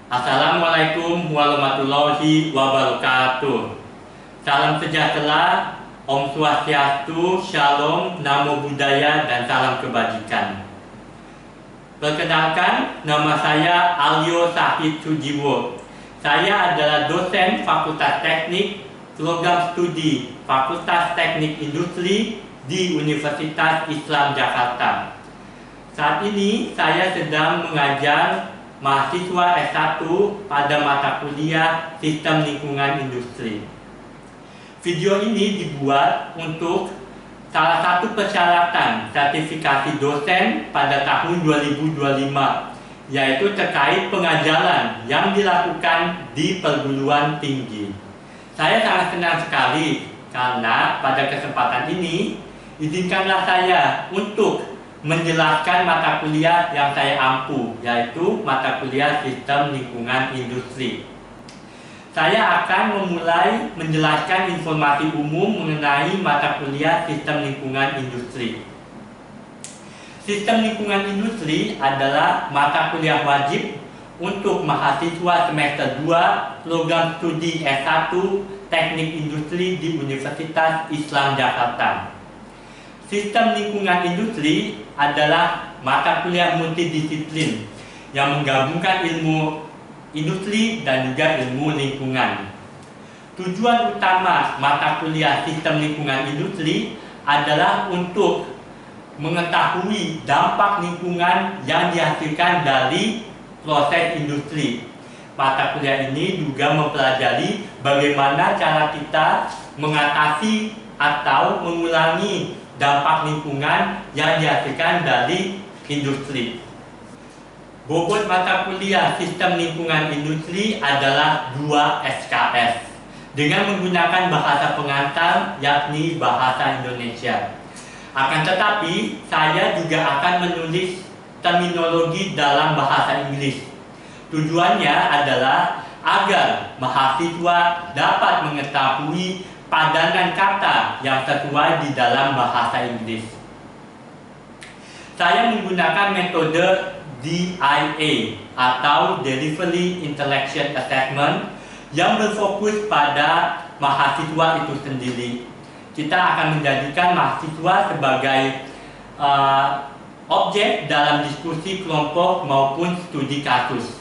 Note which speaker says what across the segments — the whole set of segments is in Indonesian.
Speaker 1: Assalamualaikum warahmatullahi wabarakatuh. Salam sejahtera, Om Swastiastu, Shalom, Namo Buddhaya, dan salam kebajikan. Perkenalkan, nama saya Alyo Sahid Sujiwo. Saya adalah dosen Fakultas Teknik, Program Studi Fakultas Teknik Industri di Universitas Islam Jakarta. Saat ini saya sedang mengajar mahasiswa S1 pada mata kuliah Sistem Lingkungan Industri. Video ini dibuat untuk salah satu persyaratan sertifikasi dosen pada tahun 2025, yaitu terkait pengajaran yang dilakukan di perguruan tinggi. Saya sangat senang sekali karena pada kesempatan ini izinkanlah saya untuk menjelaskan mata kuliah yang saya ampu, yaitu mata kuliah Sistem Lingkungan Industri. Saya akan memulai menjelaskan informasi umum mengenai mata kuliah Sistem Lingkungan Industri. Sistem Lingkungan Industri adalah mata kuliah wajib untuk mahasiswa semester 2 program studi S1 Teknik Industri di Universitas Islam Jakarta. Sistem Lingkungan Industri adalah mata kuliah multidisiplin yang menggabungkan ilmu industri dan juga ilmu lingkungan. Tujuan utama mata kuliah Sistem Lingkungan Industri adalah untuk mengetahui dampak lingkungan yang dihasilkan dari proses industri. Mata kuliah ini juga mempelajari bagaimana cara kita mengatasi atau mengurangi dampak lingkungan yang dihasilkan dari industri. Bobot mata kuliah Sistem Lingkungan Industri adalah 2 SKS dengan menggunakan bahasa pengantar, yakni bahasa Indonesia. Akan tetapi, saya juga akan menulis terminologi dalam bahasa Inggris. Tujuannya adalah agar mahasiswa dapat mengetahui padanan kata yang sesuai di dalam bahasa Inggris. Saya menggunakan metode DIA atau Delivery Intellection Assessment yang berfokus pada mahasiswa itu sendiri. Kita akan menjadikan mahasiswa sebagai objek dalam diskusi kelompok maupun studi kasus.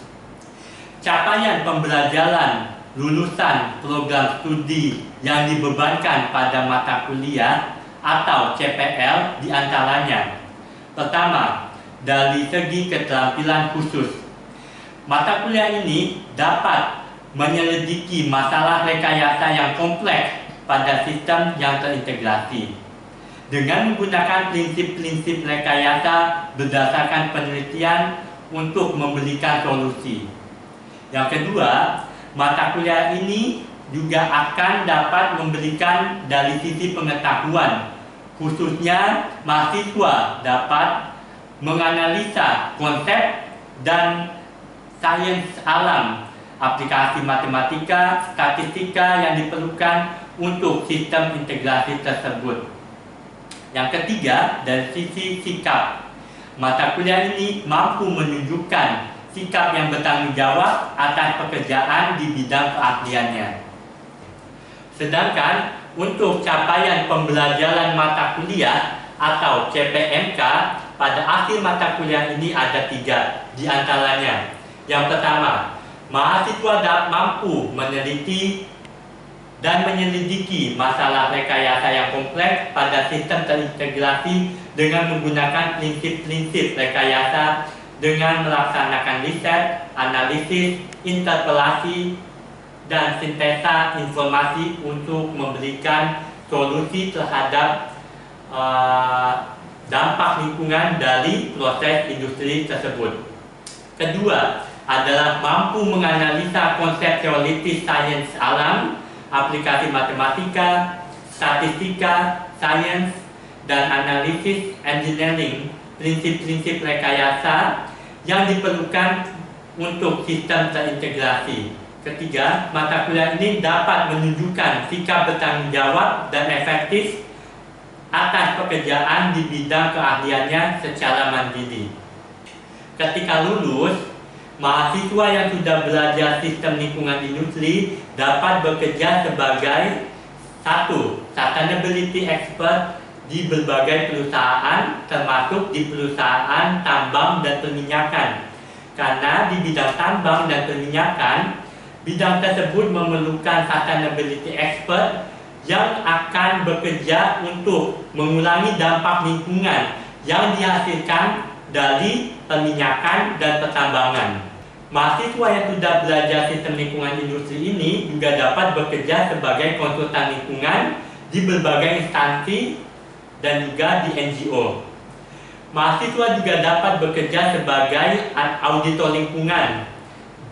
Speaker 1: Capaian pembelajaran lulusan program studi yang dibebankan pada mata kuliah atau CPL diantaranya. Pertama, dari segi keterampilan khusus. Mata kuliah ini dapat menyelidiki masalah rekayasa yang kompleks pada sistem yang terintegrasi dengan menggunakan prinsip-prinsip rekayasa berdasarkan penelitian untuk memberikan solusi. Yang kedua, mata kuliah ini juga akan dapat memberikan dari sisi pengetahuan, khususnya mahasiswa dapat menganalisa konsep dan sains alam, aplikasi matematika, statistika yang diperlukan untuk sistem integrasi tersebut. Yang ketiga, dari sisi sikap, mata kuliah ini mampu menunjukkan sikap yang bertanggung jawab atas pekerjaan di bidang keahliannya. Sedangkan untuk capaian pembelajaran mata kuliah atau CPMK pada akhir mata kuliah ini ada 3 di antaranya. Yang pertama, mahasiswa mampu meneliti dan menyelidiki masalah rekayasa yang kompleks pada sistem terintegrasi dengan menggunakan prinsip-prinsip rekayasa dengan melaksanakan riset, analisis, interpelasi, dan sintesa informasi untuk memberikan solusi terhadap dampak lingkungan dari proses industri tersebut. Kedua, adalah mampu menganalisa konsep teoritis sains alam, aplikasi matematika, statistika, sains, dan analisis engineering, prinsip-prinsip rekayasa yang diperlukan untuk sistem terintegrasi. Ketiga, mata kuliah ini dapat menunjukkan sikap bertanggung jawab dan efektif atas pekerjaan di bidang keahliannya secara mandiri. Ketika lulus, Mahasiswa yang sudah belajar sistem lingkungan industri dapat bekerja sebagai satu, sustainability expert di berbagai perusahaan, termasuk di perusahaan tambang dan perminyakan. Karena di bidang tambang dan perminyakan, bidang tersebut memerlukan sustainability expert yang akan bekerja untuk mengurangi dampak lingkungan yang dihasilkan dari perminyakan dan pertambangan. Mahasiswa yang sudah belajar sistem lingkungan industri ini juga dapat bekerja sebagai konsultan lingkungan di berbagai instansi dan juga di NGO. Mahasiswa juga dapat bekerja sebagai auditor lingkungan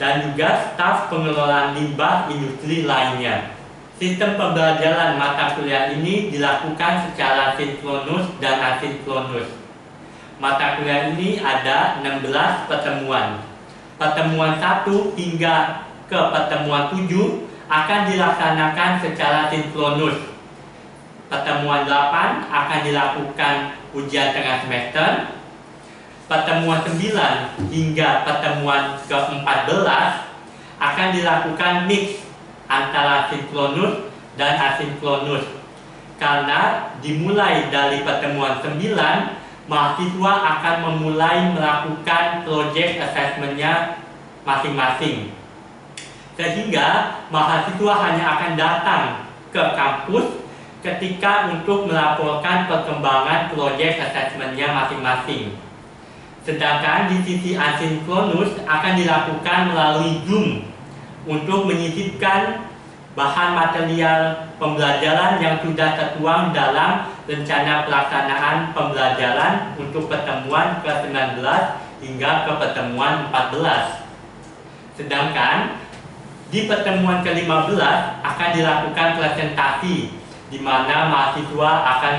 Speaker 1: dan juga staf pengelolaan limbah industri lainnya. Sistem pembelajaran mata kuliah ini dilakukan secara sinkronus dan asinkronus. Mata kuliah ini ada 16 pertemuan. Pertemuan 1 hingga ke pertemuan 7 akan dilaksanakan secara sinkronus. Pertemuan 8 akan dilakukan ujian tengah semester. Pertemuan 9 hingga pertemuan ke-14 akan dilakukan mix antara sinkronus dan asinkronus. Karena dimulai dari pertemuan 9, mahasiswa akan memulai melakukan project assessment-nya masing-masing. Sehingga mahasiswa hanya akan datang ke kampus ketika untuk melaporkan perkembangan project assessment-nya masing-masing. Sedangkan di sisi asinkronus akan dilakukan melalui Zoom untuk menyisipkan bahan material pembelajaran yang sudah tertuang dalam rencana pelaksanaan pembelajaran untuk pertemuan ke-19 hingga ke pertemuan 14. Sedangkan di pertemuan ke-15 akan dilakukan presentasi di mana mahasiswa akan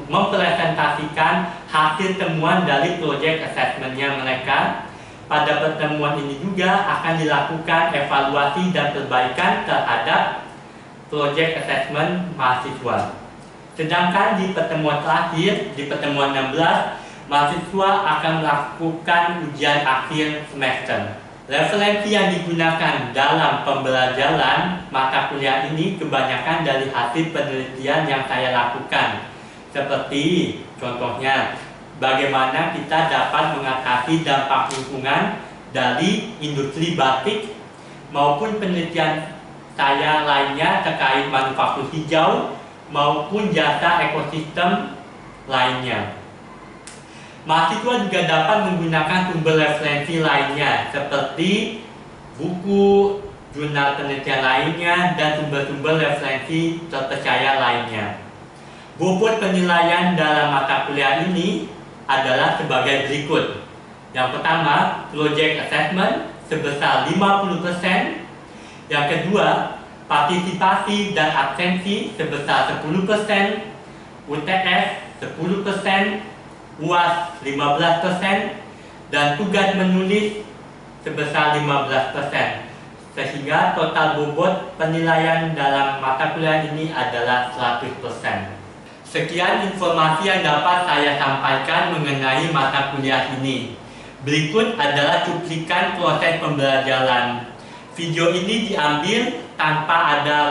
Speaker 1: mempresentasikan hasil temuan dari project assessment-nya mereka. Pada pertemuan ini juga akan dilakukan evaluasi dan perbaikan terhadap project assessment mahasiswa. Sedangkan di pertemuan terakhir, di pertemuan 16, mahasiswa akan melakukan ujian akhir semester. Referensi yang digunakan dalam pembelajaran mata kuliah ini kebanyakan dari hasil penelitian yang saya lakukan. Seperti contohnya, bagaimana kita dapat mengatasi dampak lingkungan dari industri batik maupun penelitian saya lainnya terkait manufaktur hijau maupun jasa ekosistem lainnya. Mahasiswa juga dapat menggunakan sumber referensi lainnya seperti buku, jurnal penelitian lainnya, dan sumber-sumber referensi terpercaya lainnya. Bobot penilaian dalam mata kuliah ini adalah sebagai berikut. Yang pertama, project assessment sebesar 50%. Yang kedua, partisipasi dan absensi sebesar 10%, UTS 10%, UAS 15%, dan tugas menulis sebesar 15%. Sehingga total bobot penilaian dalam mata kuliah ini adalah 100%. Sekian informasi yang dapat saya sampaikan mengenai mata kuliah ini. Berikut adalah cuplikan proses pembelajaran. Video ini diambil tanpa ada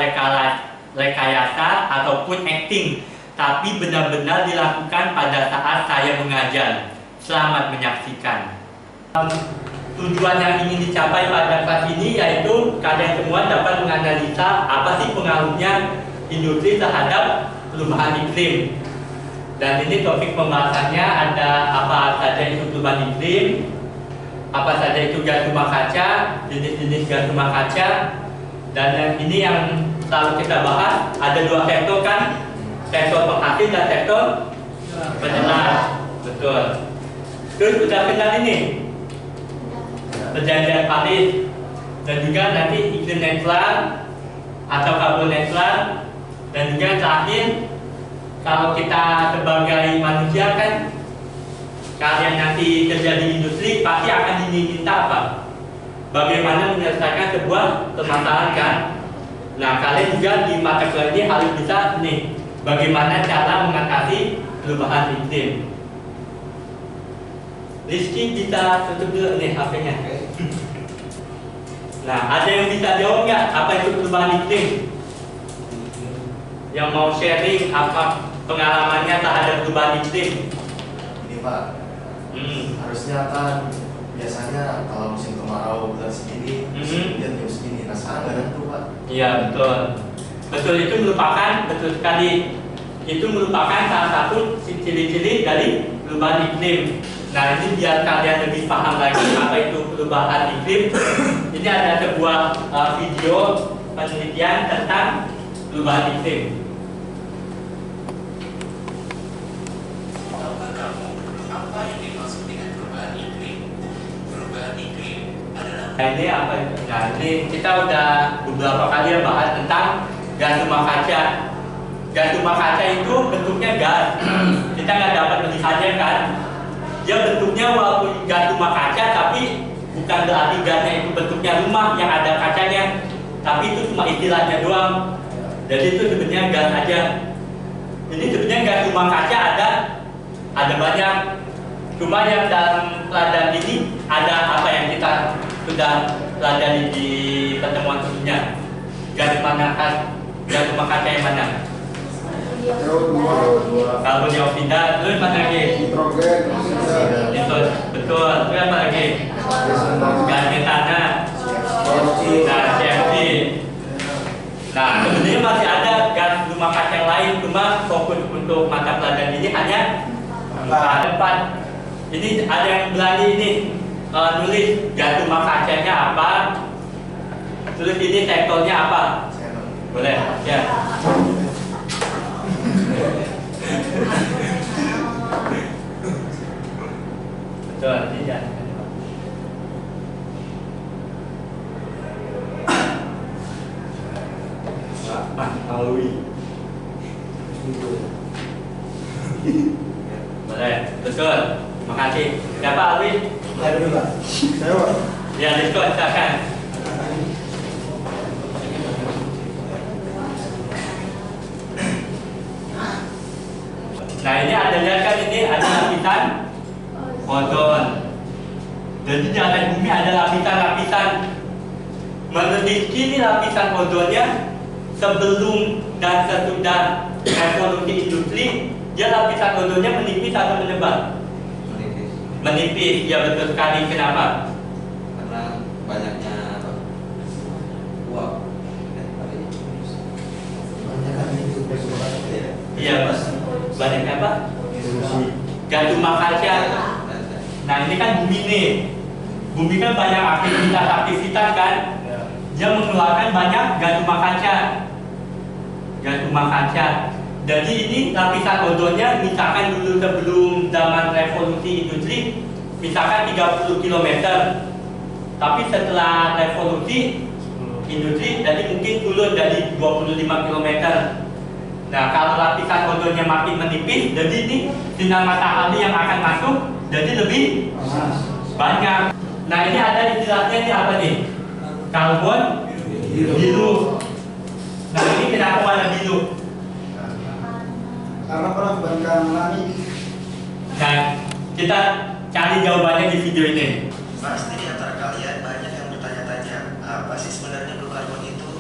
Speaker 1: rekayasa ataupun acting, tapi benar-benar dilakukan pada saat saya mengajar. Selamat menyaksikan. Tujuan yang ingin dicapai pada kelas ini yaitu kalian semua dapat menganalisa apa sih pengaruhnya industri terhadap perubahan iklim. Dan ini topik pembahasannya ada apa saja itu perubahan iklim, apa saja itu gas rumah kaca, jenis-jenis gas rumah kaca. Dan ini yang selalu kita bahas, ada dua sektor kan, sektor penghasil dan sektor penyelam. Betul. Terus sudah kenal ini perjanjian Paris dan juga nanti iklim netral atau karbon netral. Dan juga yang terakhir, kalau kita sebagai manusia kan, kalian nanti kerja di industri pasti akan diminta apa? Bagaimana menyelesaikan sebuah permasalahan kan? Nah, kalian juga di mata kuliah ini harus bisa nih, bagaimana cara mengatasi perubahan iklim. Rizky bisa tutup dulu nih HP-nya. Nah, ada yang bisa jawab nggak apa itu perubahan iklim? Yang mau sharing apa pengalamannya terhadap perubahan iklim?
Speaker 2: Ini Pak, harusnya kan biasanya kalau musim kemarau bulan segini, musim hujan jam segini. Nah sekarang nggak tentu Pak.
Speaker 1: Iya betul, betul itu merupakan betul sekali. Itu merupakan salah satu ciri-ciri dari perubahan iklim. Nah ini biar kalian lebih paham lagi apa itu perubahan iklim. Ini ada sebuah video penelitian tentang perubahan iklim.
Speaker 3: Tahukah kamu apa yang dimaksud dengan perubahan iklim? Perubahan iklim adalah
Speaker 1: Nah ini apa? Nah ini kita udah beberapa kali ya bahas tentang gas rumah kaca. Gas rumah kaca itu bentuknya gas. Kita nggak dapat melihatnya kan? Dia bentuknya walaupun gas rumah kaca, tapi bukan berarti gasnya itu bentuknya rumah yang ada kacanya. Tapi itu cuma istilahnya doang. Jadi itu sebenarnya gas aja. Ini sebenarnya gas rumah kaca ada banyak. Cuma yang dalam pelajaran ini ada apa yang kita sudah pelajari di pertemuan sebelumnya. Gas mana kan? Gas rumah kaca yang mana? Karbon dioksida, terus mana lagi?
Speaker 4: Nitrogen,
Speaker 1: Itu betul. Terus apa lagi? Gas metana, nah CFC. Nah sebenarnya masih ada gas rumah kaca yang lain, cuma fokus untuk mata pelajaran ini hanya 4. Ini ada yang berani ini nulis gas rumah kacanya apa? Terus ini sektornya apa? Boleh? Ya. Betul, tidak. Pak Alwi. Boleh, betul. Makasih. Siapa Alwi?
Speaker 4: saya dulu Pak. Saya Pak.
Speaker 1: Ya, diskon, silakan. Nah ini ada lihat kan ini ada lapisan ozon. Jadi di atas bumi ada lapisan-lapisan. Meneliti ini lapisan ozonnya sebelum dan sesudah revolusi industri, dia lapisan ozonnya menipis atau menyebar? Menipis, ya betul sekali. Kenapa?
Speaker 2: Karena banyaknya uap.
Speaker 1: Iya mas. Banyak apa? Gas rumah kaca. Nah ini kan bumi nih. Bumi kan banyak aktivitas kan. Dia mengeluarkan banyak gas rumah kaca. Gas rumah kaca. Jadi ini lapisan ozonnya misalkan dulu sebelum zaman revolusi industri misalkan 30 km. Tapi setelah revolusi industri jadi mungkin turun dari 25 km. Nah kalau lapisan ozonnya makin menipis, jadi ini sinar matahari yang akan masuk jadi lebih banyak. Nah ini ada istilahnya ini apa nih? Karbon biru. Nah ini kenapa warna biru?
Speaker 4: Karena pernah membandingkan langit.
Speaker 1: Nah kita cari jawabannya di video ini.
Speaker 3: pasti di antara kalian banyak yang bertanya-tanya apa sih sebenarnya blue carbon itu?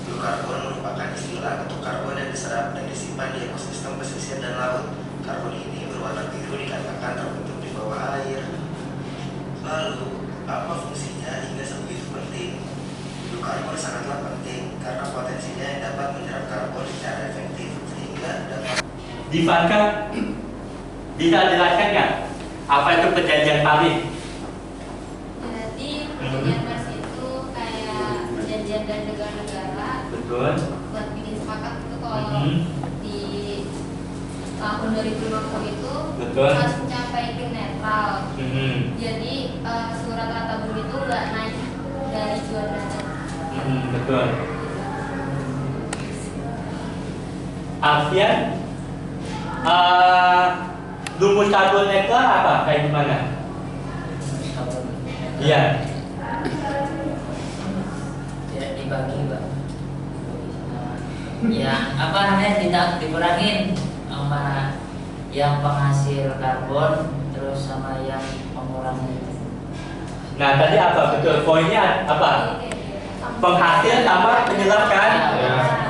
Speaker 3: Blue carbon merupakan istilah untuk karbon yang diserap dan disimpan di ekosistem pesisir dan laut. Karbon ini berwarna biru dikarenakan terbentuk di bawah air. Lalu, apa fungsinya hingga sebegitu penting? Blue carbon sangatlah penting karena potensinya yang dapat menyerap karbon secara efektif sehingga dapat
Speaker 1: Divanka bisa jelaskan nggak apa itu perjanjian Paris?
Speaker 5: Jadi perjanjian Paris itu kayak perjanjian dari negara-negara
Speaker 1: Betul.
Speaker 5: buat bikin sepakat itu kalau di tahun 2050 itu
Speaker 1: Betul.
Speaker 5: harus mencapai iklim netral.
Speaker 1: Jadi
Speaker 5: Surat rata bumi itu nggak naik dari 2 derajat.
Speaker 1: betul. Alfian, rumus karbon netral apa? Kayak gimana? Iya.
Speaker 6: Ya dibagi Pak. Ya apa namanya tidak dikurangin sama yang penghasil karbon terus sama yang pengurangi.
Speaker 1: Nah tadi apa? Betul. Poinnya apa? penghasil sama penyerap kan?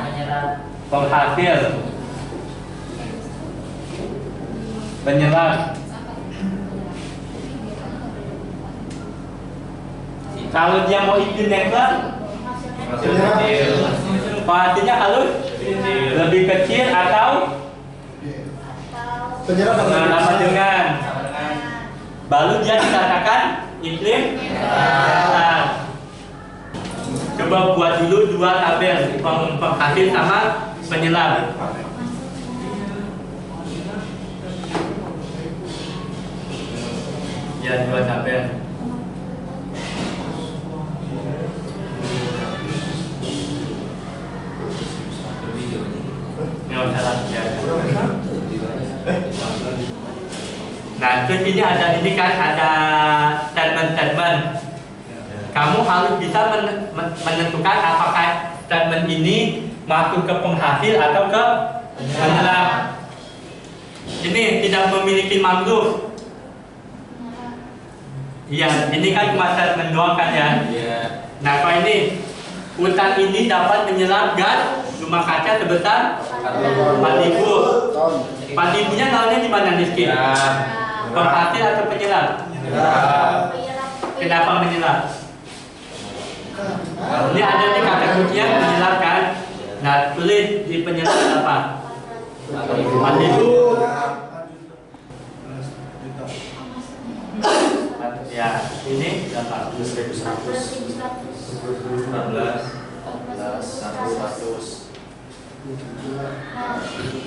Speaker 6: Menyerap.
Speaker 1: Penghasil, penyerap. Kalau dia mau izin nembak, penghasilnya halus, lebih kecil atau
Speaker 4: Penyerap
Speaker 1: sama dengan, baru dia dikatakan iklim netral. Coba buat dulu dua tabel penghasil sama penyerap. Ya, dua tabel. Nggak usah lagi ya. Nah, terus ini ada statement-statement. Kamu harus bisa menentukan apakah statement ini masuk ke penghasil atau ke penyerap. Ini tidak memiliki mangrove. Iya, ini kan cuma statement doang kan ya. Nah, kalau ini hutan ini dapat menyerap gas rumah kaca sebesar 4.000. 4.000-nya nolnya di mana nih, Skip? Penghasil atau penyerap? Kenapa menyerap? Ini ada di kata kuncinya menyerap kan? Nah, tulis di penyerap apa? 4.000. Ya, ini berapa?
Speaker 2: 100.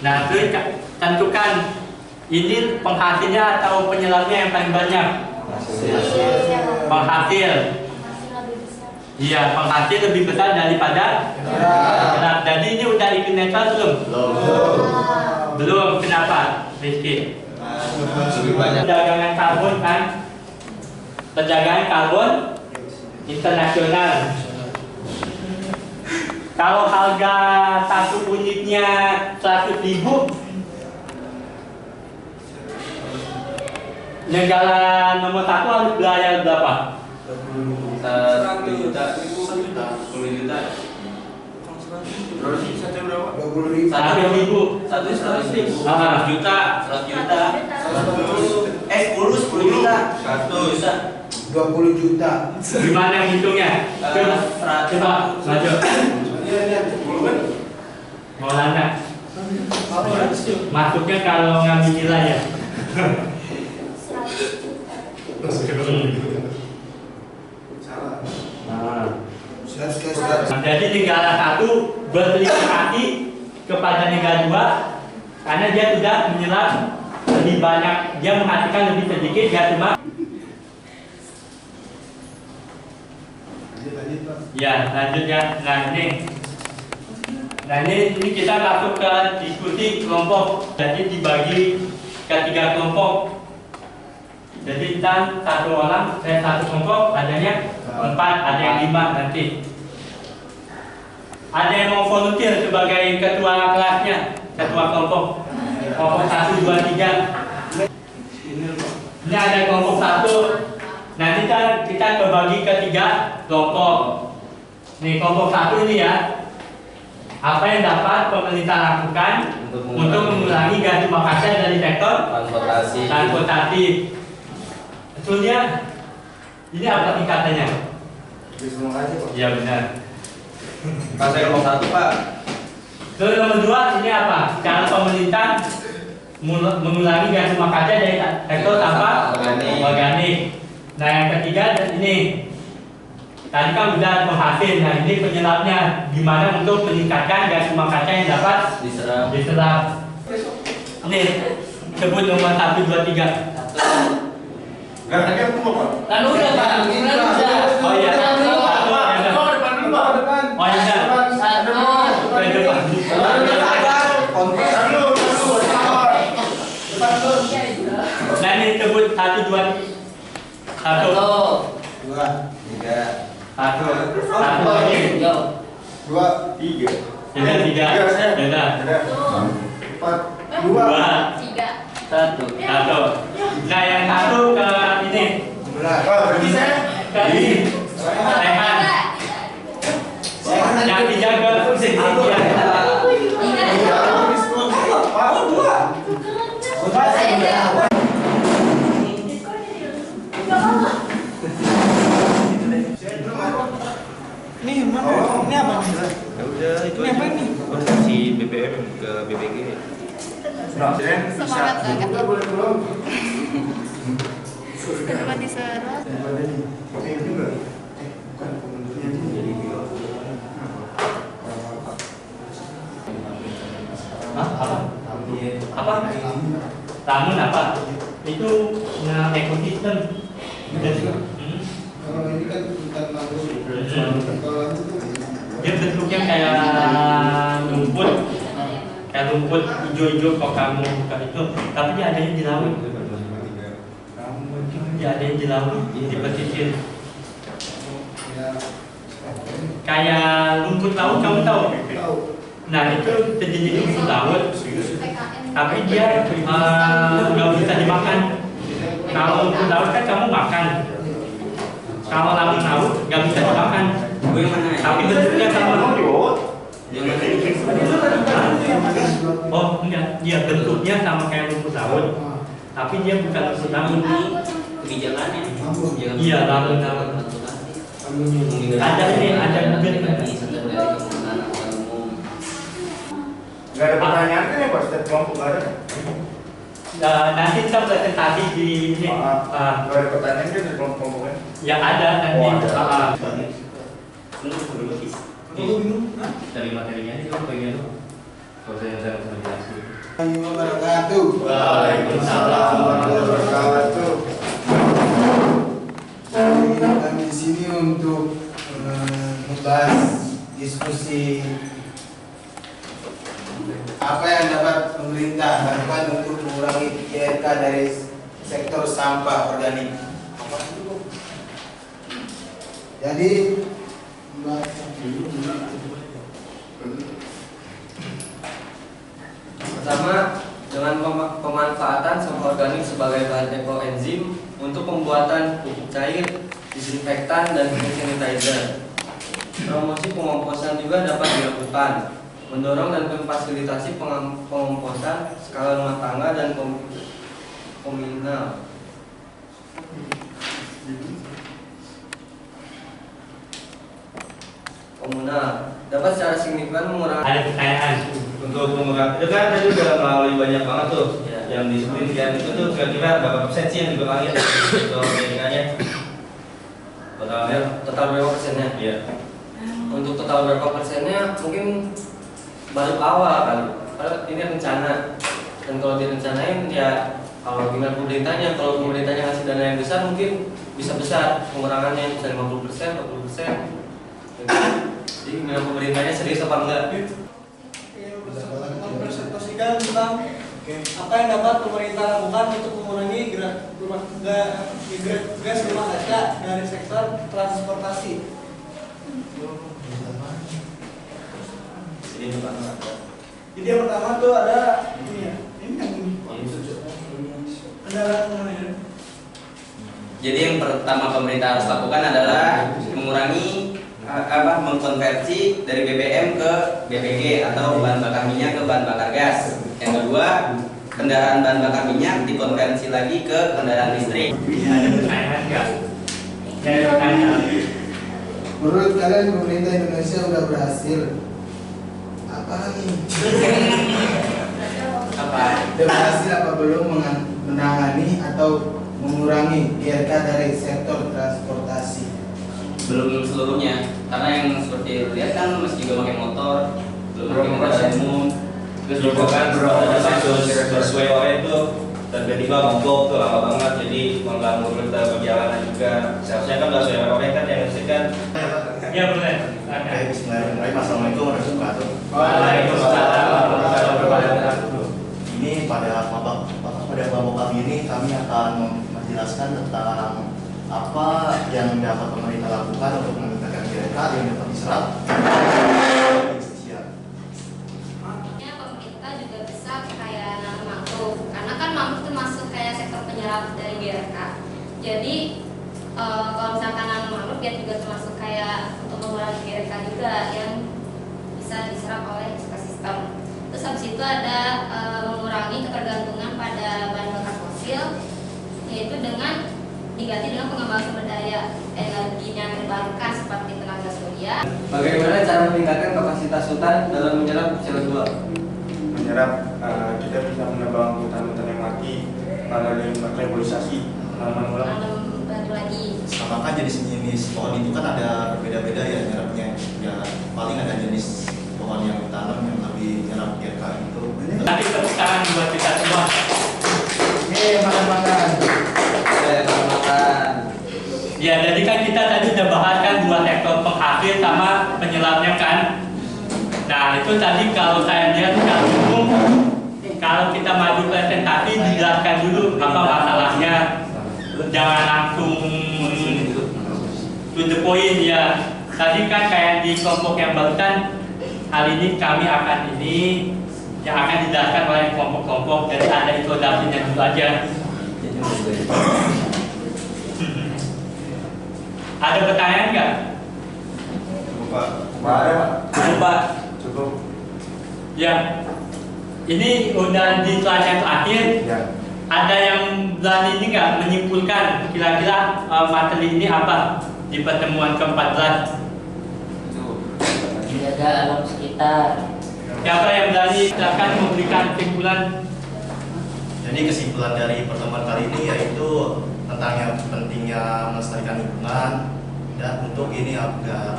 Speaker 1: Nah, terus tentukan ini penghasilnya atau penyerapnya yang paling banyak? Penghasil. Iya, penghasil lebih besar daripada penyerap. Jadi ini udah iklim netral belum? Belum. Kenapa? Rizky?
Speaker 2: Lebih banyak.
Speaker 1: Perdagangan karbon kan? Perdagangan karbon internasional. Kalau harga satu unitnya 100.000, negara nomor satu harus bayar berapa?
Speaker 2: 1 juta, 10 juta. Terus satu berapa?
Speaker 4: 20.000.
Speaker 1: 100.000.
Speaker 2: 100.000.
Speaker 1: Ah.
Speaker 2: 100 juta. 10 juta. 100.
Speaker 4: 20 juta.
Speaker 1: Gimana hitungnya? Coba maju. Maulana. Masuknya kalau ngambil nilai ya. Nah, jadi negara satu berterima kasih kepada negara dua karena dia sudah menyerap lebih banyak, dia menghasilkan lebih sedikit, dia cuma. Ya, lanjut ya. Nah ini kita masuk ke diskusi kelompok. Jadi dibagi ke 3 kelompok. Jadi kita satu kelompok adanya 4, ada yang 5 nanti. Ada yang mau volunteer sebagai ketua kelasnya, ketua kelompok. Kelompok 1, 2, 3. Ini ada kelompok 1. Nanti kita terbagi ke 3 kelompok. Nih kelompok 1 ini ya. Apa yang dapat pemerintah lakukan untuk mengurangi gas rumah kaca dari sektor transportasi? Sebetulnya ini apa tingkatannya? Iya benar.
Speaker 2: Pak, saya kelompok 1, Pak.
Speaker 1: Terus nomor 2 ini apa? Cara pemerintah mengurangi gas rumah kaca dari sektor sampah organik. Nah yang ketiga ini tadi kan udah penghasil. Nah ini penyerapnya gimana untuk meningkatkan gas rumah kaca yang dapat diserap. Nih sebut nomor 1, 2, 3.
Speaker 6: Kan udah Pak,
Speaker 1: Oh iya. Oh iya. Nah ini sebut 1, 2, 1,
Speaker 4: 2,
Speaker 2: 3.
Speaker 1: 1, 1 lagi.
Speaker 4: 2, 3.
Speaker 1: Sudah 3. Sudah.
Speaker 4: 4,
Speaker 1: 2,
Speaker 5: 3.
Speaker 1: 1. Nah yang 1 ke ini.
Speaker 4: Benar.
Speaker 1: Ke ini. Sehat.
Speaker 7: Ini mana? Ini apa?
Speaker 8: Ya udah itu
Speaker 7: Ini apa ini?
Speaker 8: konversi BBM ke BBG.
Speaker 5: Semangat banget.
Speaker 4: Belum.
Speaker 5: Kenapa diserap?
Speaker 4: Oke juga. Bukan pembentuknya jadi
Speaker 1: Hah? Apa? Lamun apa? Itu ekosistem.
Speaker 4: kalau ini kan hutan mangrove. Kalau itu tuh
Speaker 1: Dia bentuknya kayak rumput, hijau-hijau kok kamu buka itu, tapi dia adanya di laut. Dia adanya di laut, di pesisir. Kayak rumput laut, kamu tahu?
Speaker 4: tahu.
Speaker 1: Nah itu sejenis rumput laut, tapi dia nggak bisa dimakan. Kalau rumput laut kan kamu makan. Kalau lamun laut nggak bisa dimakan. Tapi bentuknya sama. Oh enggak, dia bentuknya sama kayak rumput laut, tapi dia bukan rumput laut.
Speaker 6: Kebijakannya.
Speaker 1: Iya, laut. Ada ini, ada mungkin.
Speaker 4: Gak ada pertanyaan kan ya Pak? Setiap kelompok gak ada.
Speaker 1: Nanti kita presentasi di ini.
Speaker 4: Gak ada pertanyaan kan dari kelompok-kelompoknya?
Speaker 1: Ya ada nanti.
Speaker 8: Dari materinya itu bagian itu. Kalau saya jelasin.
Speaker 4: Wabarakatuh.
Speaker 1: Waalaikumsalam
Speaker 4: warahmatullahi wabarakatuh. Kami di sini untuk membahas diskusi apa yang dapat pemerintah lakukan untuk mengurangi IRK dari sektor sampah organik. Jadi
Speaker 9: pertama, dengan pemanfaatan sampah organik sebagai bahan ekoenzim untuk pembuatan pupuk cair, disinfektan, dan hand sanitizer. Promosi pengomposan juga dapat dilakukan, mendorong dan memfasilitasi pengomposan skala rumah tangga dan komunal. Dapat secara signifikan mengurangi.
Speaker 1: Ada pertanyaan.
Speaker 8: Untuk mengurangi itu kan tadi udah melalui banyak banget tuh yang disebutin kan, itu tuh kira-kira berapa persen sih yang dikurangi untuk Amerikanya?
Speaker 9: Total berapa persennya?
Speaker 8: Iya.
Speaker 9: Untuk total berapa persennya mungkin baru awal kali. Karena ini rencana, dan kalau direncanain ya kalau gimana pemerintahnya, kalau pemerintahnya ngasih dana yang besar mungkin bisa besar pengurangannya, bisa 50%, 40%. Jadi gimana pemerintahnya serius apa enggak?
Speaker 7: Mempresentasikan tentang apa yang dapat pemerintah lakukan untuk mengurangi gas rumah kaca dari sektor transportasi. Jadi yang pertama tuh ada ini ya, ini yang ini. Kendaraan umum ya.
Speaker 10: Jadi yang pertama pemerintah harus lakukan adalah mengurangi mengkonversi dari BBM ke BBG atau bahan bakar minyak ke bahan bakar gas. Yang kedua, kendaraan bahan bakar minyak dikonversi lagi ke kendaraan listrik.
Speaker 1: Ada pertanyaan nggak? Saya bertanya.
Speaker 4: menurut kalian pemerintah Indonesia udah berhasil apa lagi?
Speaker 10: Apa?
Speaker 4: Udah berhasil apa belum menangani atau mengurangi IRK dari sektor transportasi?
Speaker 10: Belum seluruhnya, karena yang seperti lihat kan masih juga pakai motor, belum pakai kendaraan umum.
Speaker 8: Terus juga kan ada kasus bersuara itu dan tiba-tiba mogok tuh lama banget, jadi mengganggu kita perjalanan juga. Seharusnya kan bersuara kan yang kan.
Speaker 1: Ya boleh.
Speaker 2: Oke, bismillahirrahmanirrahim. Assalamualaikum warahmatullahi wabarakatuh.
Speaker 1: Waalaikumsalam warahmatullahi wabarakatuh.
Speaker 2: Ini pada babak kami ini kami akan menjelaskan tentang apa yang dapat pemerintah lakukan untuk meningkatkan IRK yang dapat diserap.
Speaker 5: Pemerintah juga bisa kayak nanam mangrove, karena kan mangrove termasuk kayak sektor penyerap dari BRK. Jadi kalau misalkan nanam mangrove dia juga termasuk kayak untuk mengurangi BRK juga yang bisa diserap oleh ekosistem. Terus habis itu ada mengurangi ketergantungan pada bahan bakar fosil, yaitu dengan diganti dengan pengembangan sumber daya energinya terbarukan seperti tenaga surya.
Speaker 9: Bagaimana cara meningkatkan kapasitas hutan dalam menyerap CO2?
Speaker 11: Menyerap, kita bisa menebang hutan-hutan yang mati melalui reboisasi, tanaman ulang.
Speaker 5: Tanam baru lagi.
Speaker 2: Sama kan jenis-jenis pohon itu kan ada berbeda-beda ya nyerapnya. Ya paling ada jenis pohon yang ditanam yang lebih nyerap GRK itu.
Speaker 1: Nanti tepuk tangan buat kita semua.
Speaker 4: Makan-makan.
Speaker 10: Makan.
Speaker 1: Ya, jadi kan kita tadi udah bahas kan dua sektor penghasil sama penyerapnya kan. Nah, itu tadi kalau saya lihat secara umum, kalau kita maju presentasi dijelaskan dulu apa masalahnya. Jangan langsung to the point ya. Tadi kan kayak di kelompok yang barusan, hari ini kami akan ini yang akan dijelaskan oleh kelompok-kelompok, jadi ada introduksinya dulu aja. Ada pertanyaan nggak?
Speaker 11: Cukup Pak.
Speaker 1: Cukup Pak.
Speaker 11: Cukup.
Speaker 1: Ya, ini udah di slide yang terakhir.
Speaker 11: Ya.
Speaker 1: Ada yang berani ini nggak menyimpulkan kira-kira materi ini apa di pertemuan ke-14?
Speaker 6: Menjaga alam sekitar.
Speaker 1: Siapa yang berani silakan memberikan kesimpulan?
Speaker 2: Jadi kesimpulan dari pertemuan kali ini yaitu tentang yang pentingnya melestarikan lingkungan dan untuk ini agar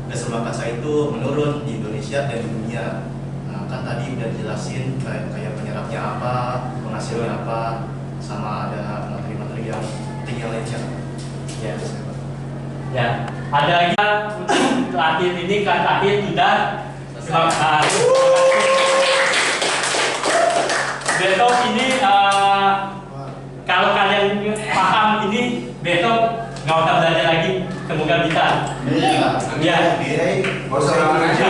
Speaker 2: gas rumah kaca itu menurun di Indonesia dan di dunia. Nah, kan tadi udah dijelasin kayak penyerapnya apa, penghasilnya apa, sama ada materi-materi yang penting yang lainnya. Ya,
Speaker 1: Ya, ada lagi untuk terakhir ini kan terakhir sudah. Terima kasih. Besok ini kalau kalian paham ini besok nggak usah belajar lagi, semoga bisa. Ya.
Speaker 11: Nggak usah ulangan aja.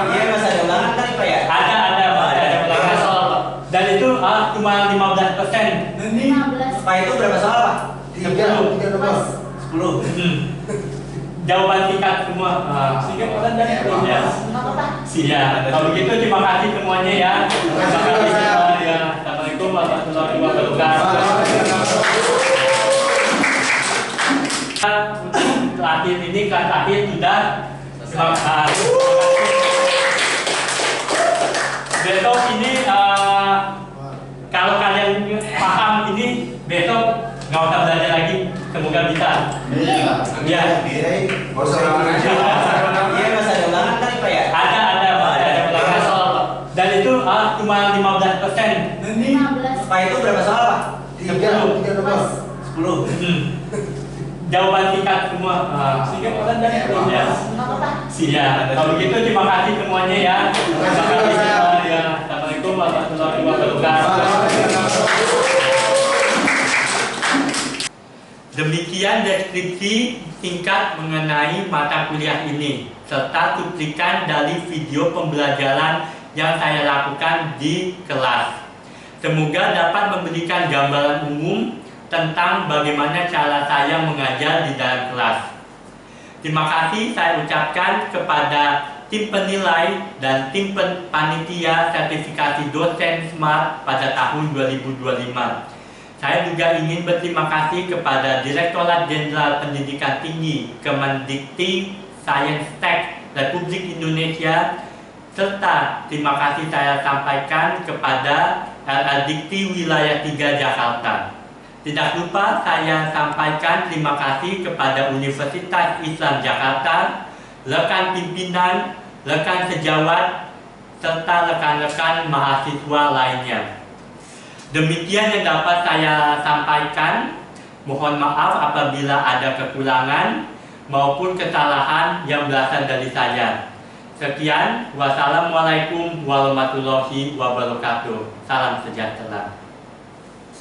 Speaker 10: Iya, masih ada ulangan kan Pak ya?
Speaker 1: Ada ulangan soal Pak. Dan itu cuma 15%.
Speaker 5: 15.
Speaker 10: Pak itu berapa soal Pak?
Speaker 2: 10.
Speaker 1: Jawaban singkat semua. Singkat kalian dari
Speaker 2: Ya.
Speaker 1: Ya, kalau begitu terima kasih semuanya ya. Terima kasih ya. Assalamualaikum warahmatullahi wabarakatuh. Untuk terakhir ini kelas akhir sudah. Terima kasih. Besok ini kalau kalian paham ini besok nggak usah belajar lagi, semoga bisa. Ya.
Speaker 11: Nggak usah ulangan aja.
Speaker 10: Iya, masih ada ulangan kan Pak ya?
Speaker 1: Ada ulangan soal Pak. Dan itu cuma 15%.
Speaker 5: 15.
Speaker 10: Pak itu berapa soal Pak?
Speaker 2: 10.
Speaker 1: Jawaban singkat semua. Singkat kalian dari ya. Ya, kalau begitu terima kasih semuanya ya. Terima kasih ya. Assalamualaikum warahmatullahi wabarakatuh. Demikian deskripsi singkat mengenai mata kuliah ini serta cuplikan dari video pembelajaran yang saya lakukan di kelas. Semoga dapat memberikan gambaran umum tentang bagaimana cara saya mengajar di dalam kelas. Terima kasih saya ucapkan kepada tim penilai dan tim panitia sertifikasi dosen SMART pada tahun 2025. Saya juga ingin berterima kasih kepada Direktorat Jenderal Pendidikan Tinggi Kemendikti Sains-Tek Republik Indonesia, serta terima kasih saya sampaikan kepada LL.Dikti Wilayah 3 Jakarta. Tidak lupa saya sampaikan terima kasih kepada Universitas Islam Jakarta, rekan pimpinan, rekan sejawat, serta rekan-rekan mahasiswa lainnya. Demikian yang dapat saya sampaikan. Mohon maaf apabila ada kekurangan maupun kesalahan yang berasal dari saya. Sekian, wassalamualaikum warahmatullahi wabarakatuh. Salam sejahtera.